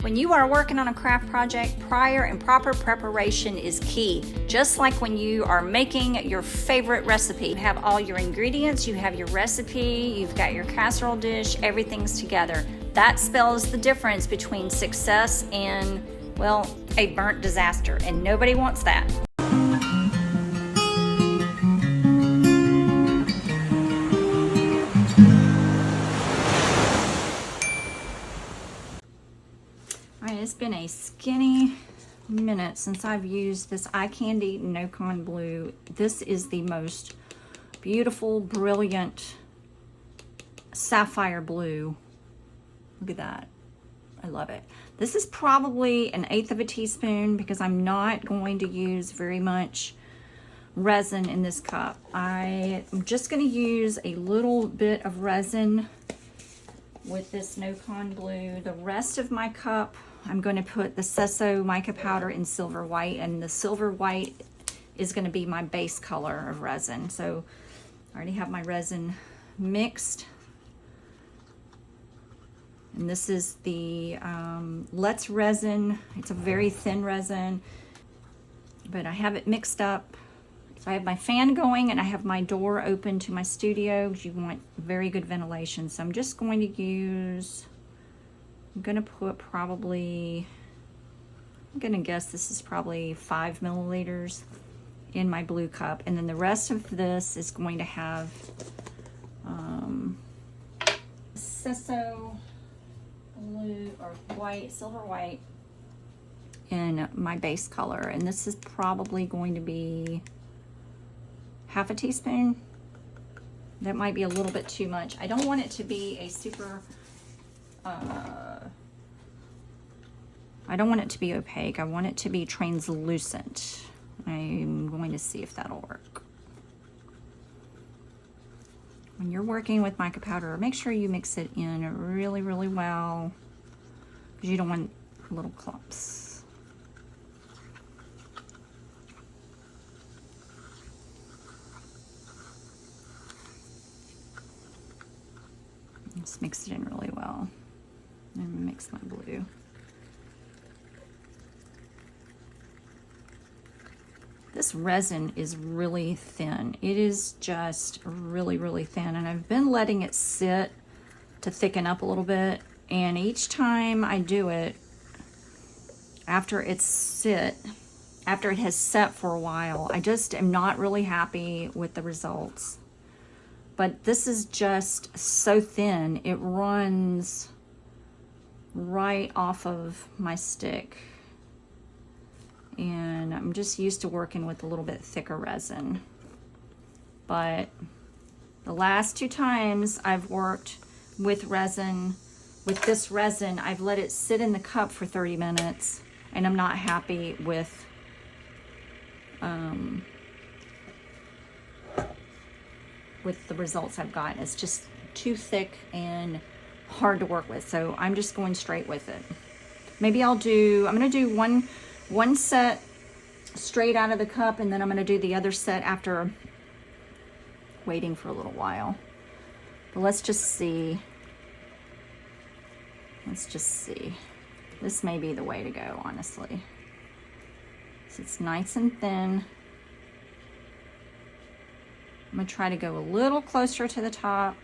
When you are working on a craft project, prior and proper preparation is key. Just like when you are making your favorite recipe. You have all your ingredients, you have your recipe, you've got your casserole dish, everything's together. That spells the difference between success and, well, a burnt disaster, and nobody wants that. It's been a skinny minute since I've used this eye candy Nokon Blue. This is the most beautiful, brilliant sapphire blue. Look at that. I love it. This is probably 1/8 of a teaspoon because I'm not going to use very much resin in this cup. I'm just going to use a little bit of resin with this Nokon Blue. The rest of my cup, I'm going to put the Sesso mica powder in silver white, and the silver white is going to be my base color of resin. So I already have my resin mixed. And this is the Let's Resin. It's a very thin resin, but I have it mixed up. So I have my fan going and I have my door open to my studio because you want very good ventilation. So I'm just going to use, I'm going to put probably, I'm going to guess this is probably 5 milliliters in my blue cup. And then the rest of this is going to have Sesso blue or white, silver white in my base color. And this is probably going to be 1/2 teaspoon. That might be a little bit too much. I don't want it to be a super, I don't want it to be opaque. I want it to be translucent. I'm going to see if that'll work. When you're working with mica powder, make sure you mix it in really, really well because you don't want little clumps. Just mix it in really well and mix my blue. This resin is really thin. It is just really, really thin, and I've been letting it sit to thicken up a little bit, and each time I do it, after it has set for a while, I just am not really happy with the results. But this is just so thin, it runs right off of my stick. And I'm just used to working with a little bit thicker resin. But the last 2 times I've worked with resin, with this resin, I've let it sit in the cup for 30 minutes, and I'm not happy with the results I've gotten. It's just too thick and hard to work with. So I'm just going straight with it. Maybe I'm gonna do one set straight out of the cup, and then I'm gonna do the other set after waiting for a little while. But let's just see. This may be the way to go, honestly. So it's nice and thin. I'm gonna try to go a little closer to the top.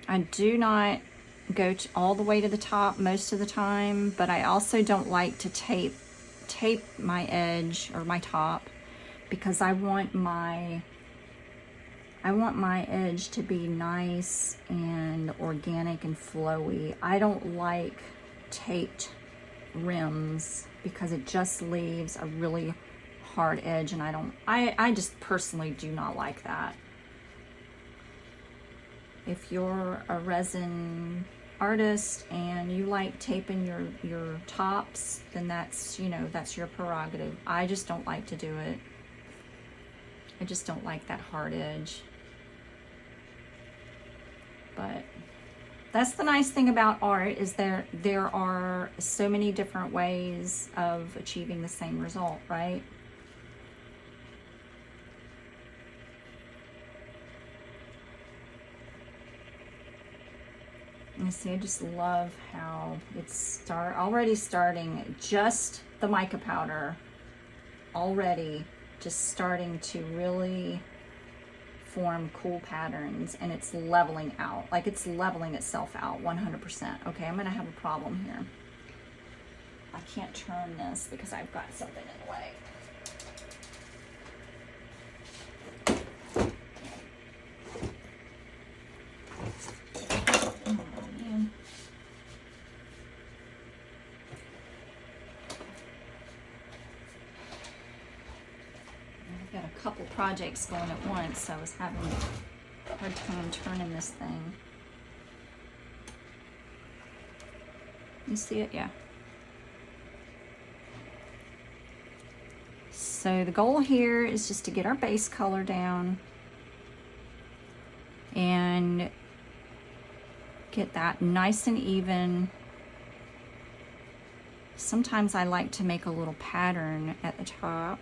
I do not go all the way to the top most of the time, but I also don't like to tape my edge or my top because I want my edge to be nice and organic and flowy. I don't like taped rims because it just leaves a really hard edge, and I just personally do not like that. If you're a resin artist and you like taping your tops, then that's your prerogative. I just don't like to do it. I just don't like that hard edge. But that's the nice thing about art, is there are so many different ways of achieving the same result, right? You see, I just love how it's already starting, just the mica powder already just starting to really form cool patterns, and it's leveling out, like it's leveling itself out 100%. Okay, I'm gonna have a problem here. I can't turn this because I've got something in the way. Got a couple projects going at once, so I was having a hard time turning this thing. You see it? Yeah. So the goal here is just to get our base color down and get that nice and even. Sometimes I like to make a little pattern at the top,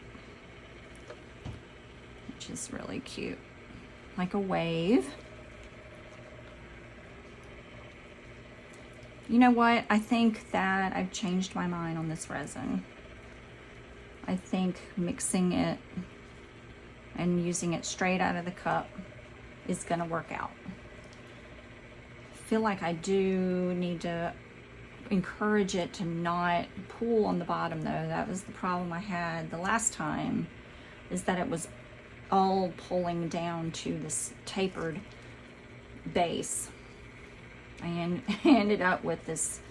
which is really cute, like a wave. You know what? I think that I've changed my mind on this resin. I think mixing it and using it straight out of the cup is gonna work out. I feel like I do need to encourage it to not pool on the bottom though. That was the problem I had the last time, is that it was all pulling down to this tapered base, and ended up with this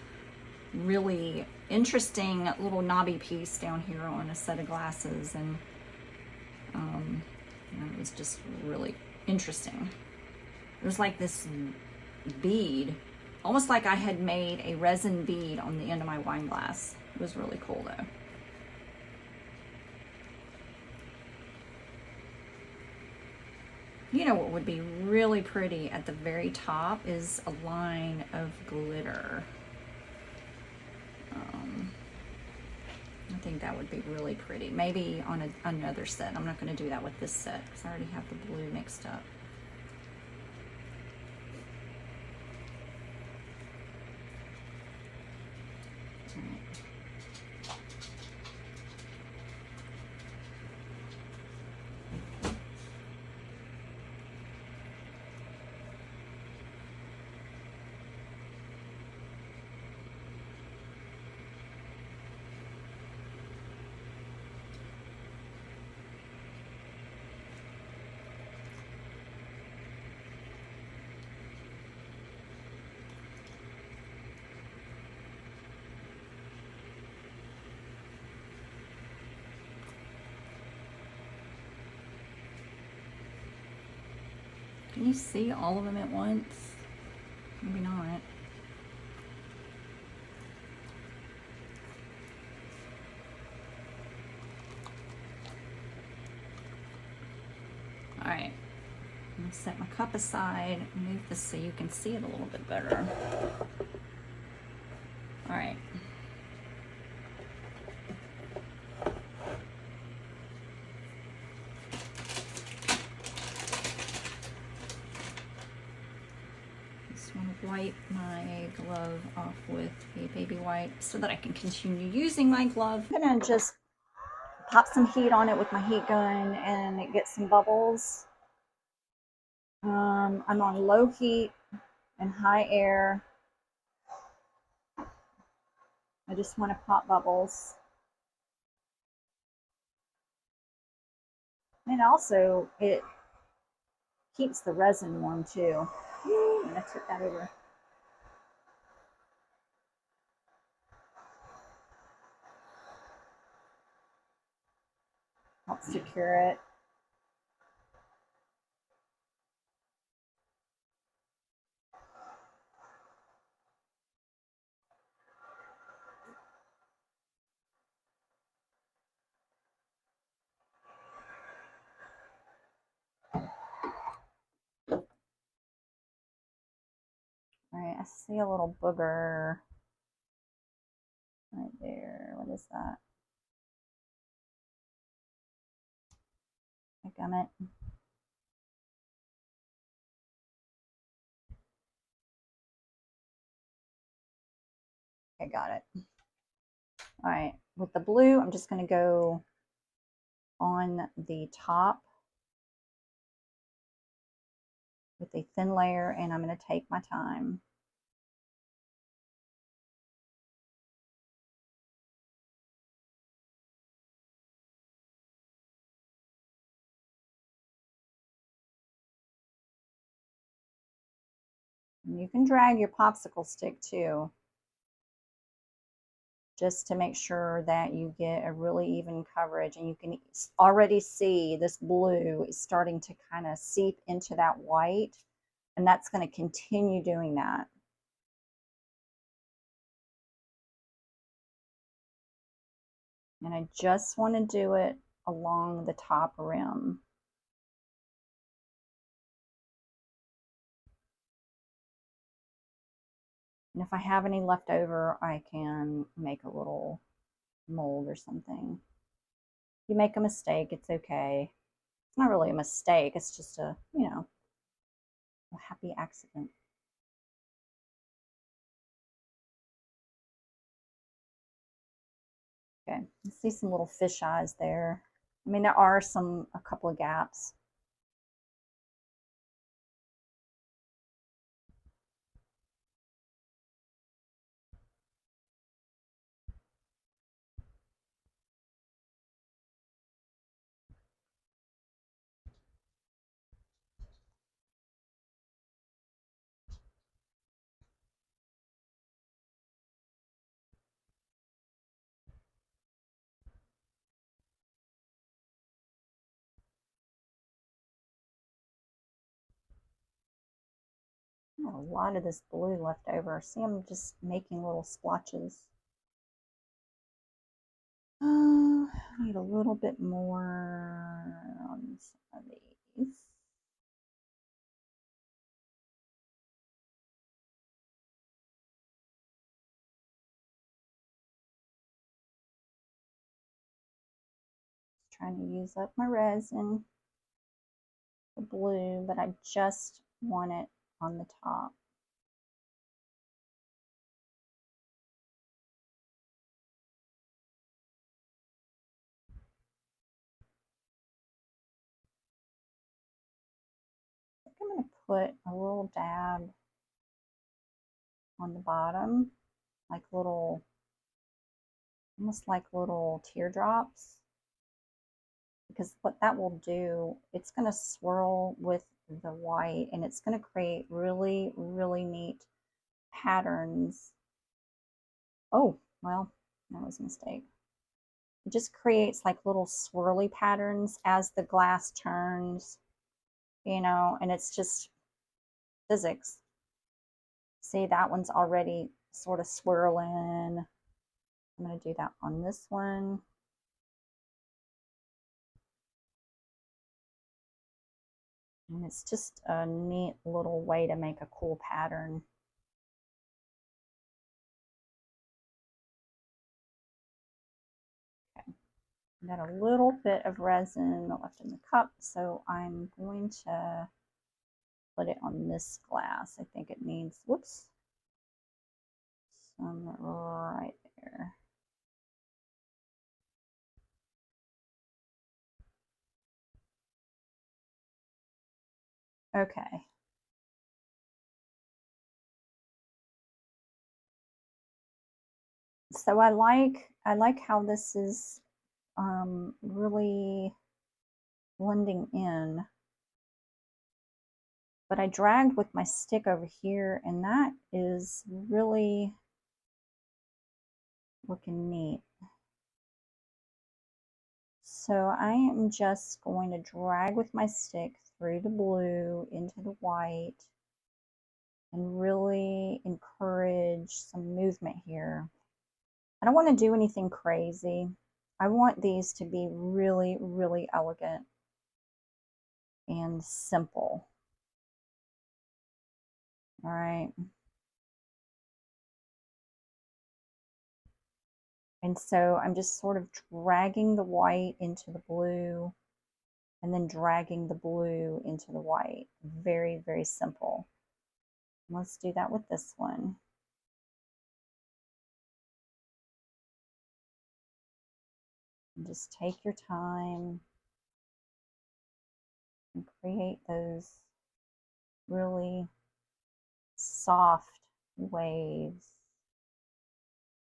really interesting little knobby piece down here on a set of glasses, and it was just really interesting. It was like this bead, almost like I had made a resin bead on the end of my wine glass. It was really cool though. You know what would be really pretty at the very top is a line of glitter. I think that would be really pretty. Maybe on another set. I'm not going to do that with this set because I already have the blue mixed up. All right. Can you see all of them at once? Maybe not. All right, I'm gonna set my cup aside, move this so you can see it a little bit better. All right. Wipe my glove off with a baby wipe so that I can continue using my glove. I'm gonna just pop some heat on it with my heat gun and get some bubbles. I'm on low heat and high air. I just want to pop bubbles. And also it keeps the resin warm too. I'm gonna tip that over. Helps secure it. All right, I see a little booger right there. What is that? A gummet. Okay, got it. All right, with the blue, I'm just going to go on the top with a thin layer, and I'm going to take my time. And you can drag your popsicle stick too, just to make sure that you get a really even coverage. And you can already see this blue is starting to kind of seep into that white, and that's going to continue doing that. And I just want to do it along the top rim. And if I have any left over, I can make a little mold or something. If you make a mistake, it's okay. It's not really a mistake, it's just a, you know, a happy accident. Okay, you see some little fish eyes there. I mean, there are a couple of gaps. A lot of this blue left over. See, I'm just making little splotches. I need a little bit more on some of these. Just trying to use up my resin, the blue, but I just want it on the top. I'm going to put a little dab on the bottom, like little, almost like little teardrops, because what that will do, it's going to swirl with the white, and it's going to create really, really neat patterns. Oh, well, that was a mistake. It just creates like little swirly patterns as the glass turns, you know, and it's just physics. See, that one's already sort of swirling. I'm going to do that on this one. And it's just a neat little way to make a cool pattern. Okay. I got a little bit of resin left in the cup, so I'm going to put it on this glass. I think it needs, whoops, some right there. Okay. So I like how this is really blending in. But I dragged with my stick over here, and that is really looking neat. So I am just going to drag with my stick through the blue into the white and really encourage some movement here. I don't want to do anything crazy. I want these to be really, really elegant and simple. All right. And so I'm just sort of dragging the white into the blue and then dragging the blue into the white. Very, very simple. Let's do that with this one. And just take your time and create those really soft waves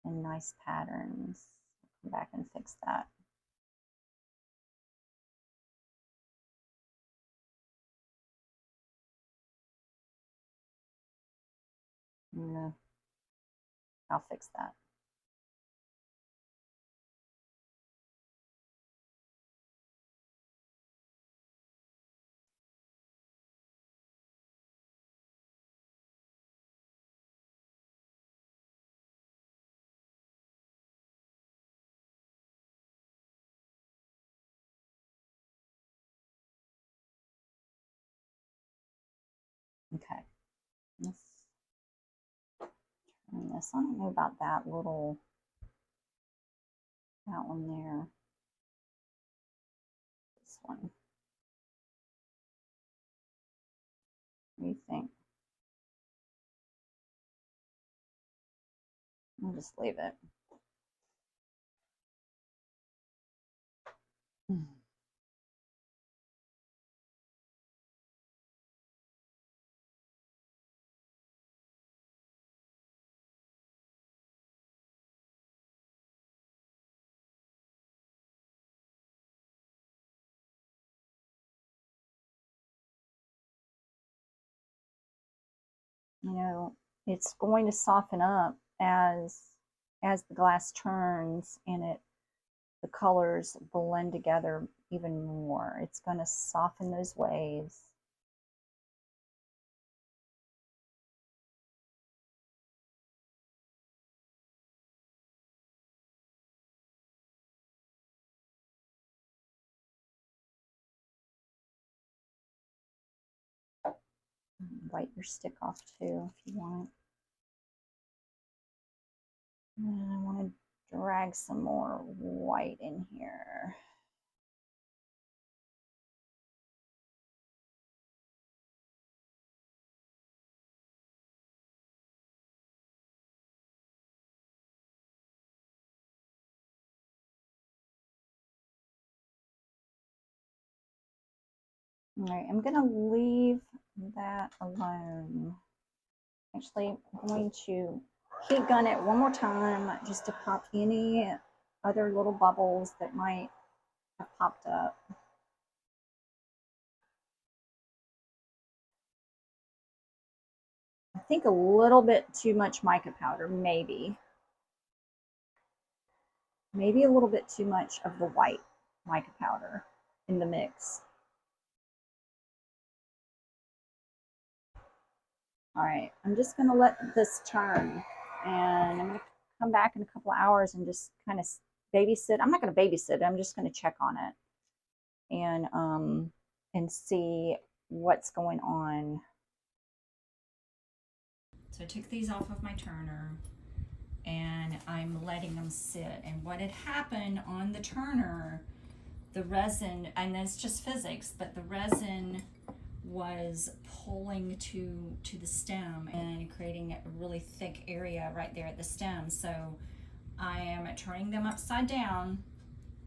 and nice patterns. Come back and fix that. I'll fix that. Okay, let's turn this. I don't know about that one there. This one. What do you think? I'll just leave it. You know, it's going to soften up as the glass turns and the colors blend together even more. It's going to soften those waves. Wipe your stick off too if you want. And I want to drag some more white in here. All right, I'm going to leave that alone. Actually, I'm going to heat gun it one more time just to pop any other little bubbles that might have popped up. I think a little bit too much mica powder, maybe. Maybe a little bit too much of the white mica powder in the mix. All right, I'm just going to let this turn, and I'm going to come back in a couple of hours and just kind of babysit. I'm not going to babysit it. I'm just going to check on it and see what's going on. So I took these off of my turner and I'm letting them sit. And what had happened on the turner, the resin, and it's just physics, but the resin was pulling to the stem and creating a really thick area right there at the stem. So I am turning them upside down,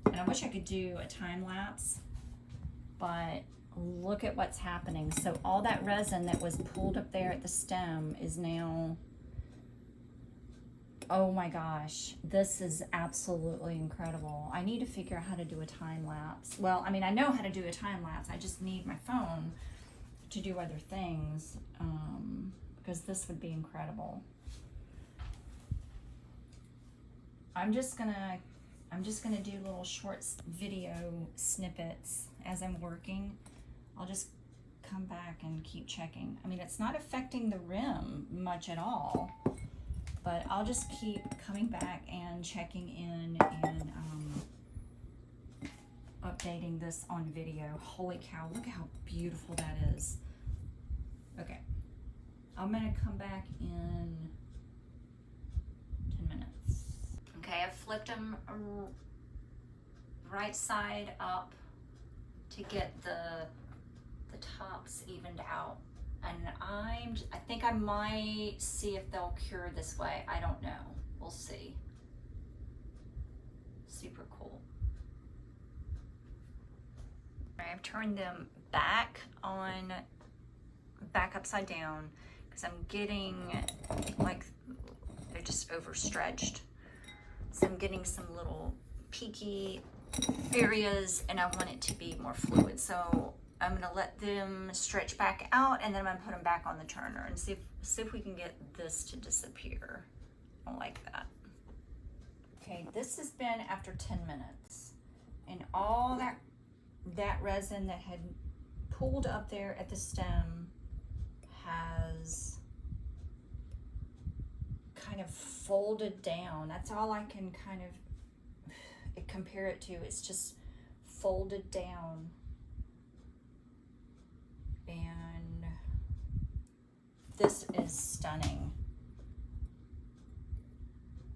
and I wish I could do a time lapse, but look at what's happening. So all that resin that was pulled up there at the stem is now, oh my gosh, this is absolutely incredible. I need to figure out how to do a time lapse. Well, I mean, I know how to do a time lapse. I just need my phone to do other things, because this would be incredible. I'm just gonna do little short video snippets as I'm working. I'll just come back and keep checking. I mean, it's not affecting the rim much at all, but I'll just keep coming back and checking in and updating this on video. Holy cow, look how beautiful that is. Okay, I'm gonna come back in 10 minutes. Okay, I've flipped them right side up to get the tops evened out. And I think I might see if they'll cure this way. I don't know. We'll see. Super cool. I've turned them back upside down because I'm getting like they're just overstretched. So I'm getting some little peaky areas and I want it to be more fluid. So I'm gonna let them stretch back out and then I'm gonna put them back on the turner and see if we can get this to disappear. I like that. Okay, this has been after 10 minutes and all that resin that had pooled up there at the stem has kind of folded down. That's all I can kind of compare it to. It's just folded down. And this is stunning.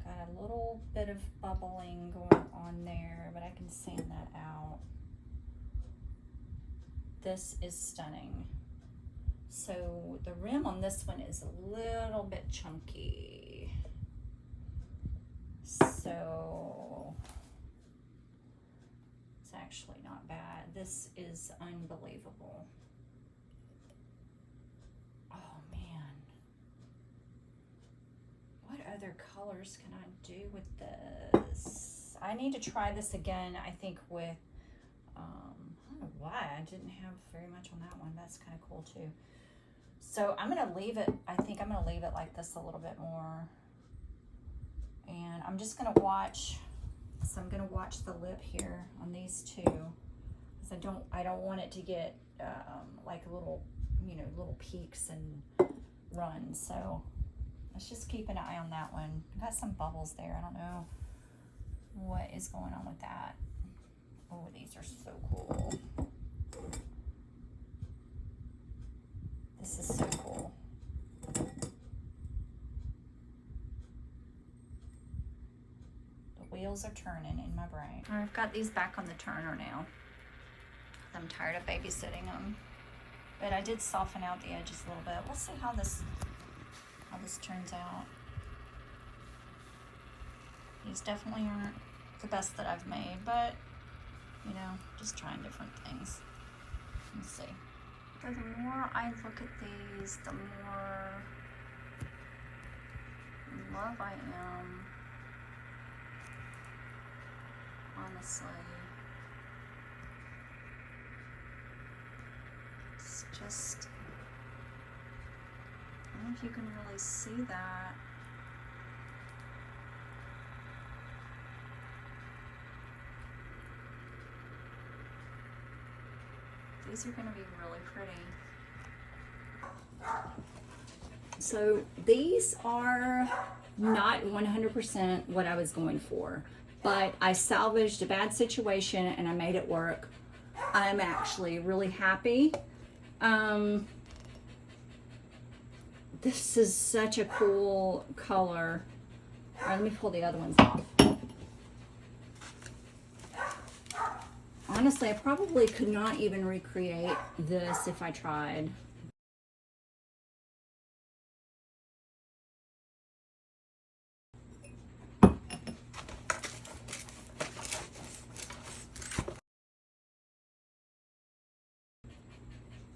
Got a little bit of bubbling going on there, but I can sand that out. This is stunning. So the rim on this one is a little bit chunky. So it's actually not bad. This is unbelievable. Oh man. What other colors can I do with this? I need to try this again, I think with, I don't know why I didn't have very much on that one. That's kind of cool too. So I'm gonna leave it, I think I'm gonna leave it like this a little bit more. And I'm just gonna watch, so I'm gonna watch the lip here on these two. Because I don't want it to get like little, you know, little peaks and runs. So let's just keep an eye on that one. I've got some bubbles there. I don't know what is going on with that. Oh, these are so cool. This is so cool. The wheels are turning in my brain. I've got these back on the turner now. I'm tired of babysitting them. But I did soften out the edges a little bit. We'll see how this turns out. These definitely aren't the best that I've made, but you know, just trying different things. Let's see. So the more I look at these, the more in love I am. Honestly. It's just, I don't know if you can really see that. These are going to be really pretty. So these are not 100% what I was going for, but I salvaged a bad situation and I made it work. I'm actually really happy. This is such a cool color. All right, let me pull the other ones off. Honestly, I probably could not even recreate this if I tried.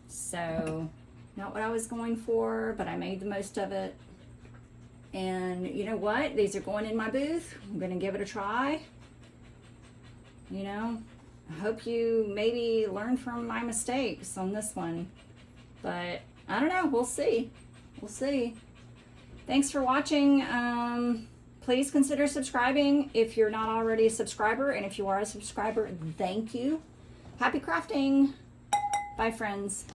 So, not what I was going for, but I made the most of it. And you know what? These are going in my booth. I'm gonna give it a try. You know, I hope you maybe learn from my mistakes on this one. But I don't know, we'll see. We'll see. Thanks for watching. Please consider subscribing if you're not already a subscriber. And if you are a subscriber, thank you. Happy crafting. Bye, friends.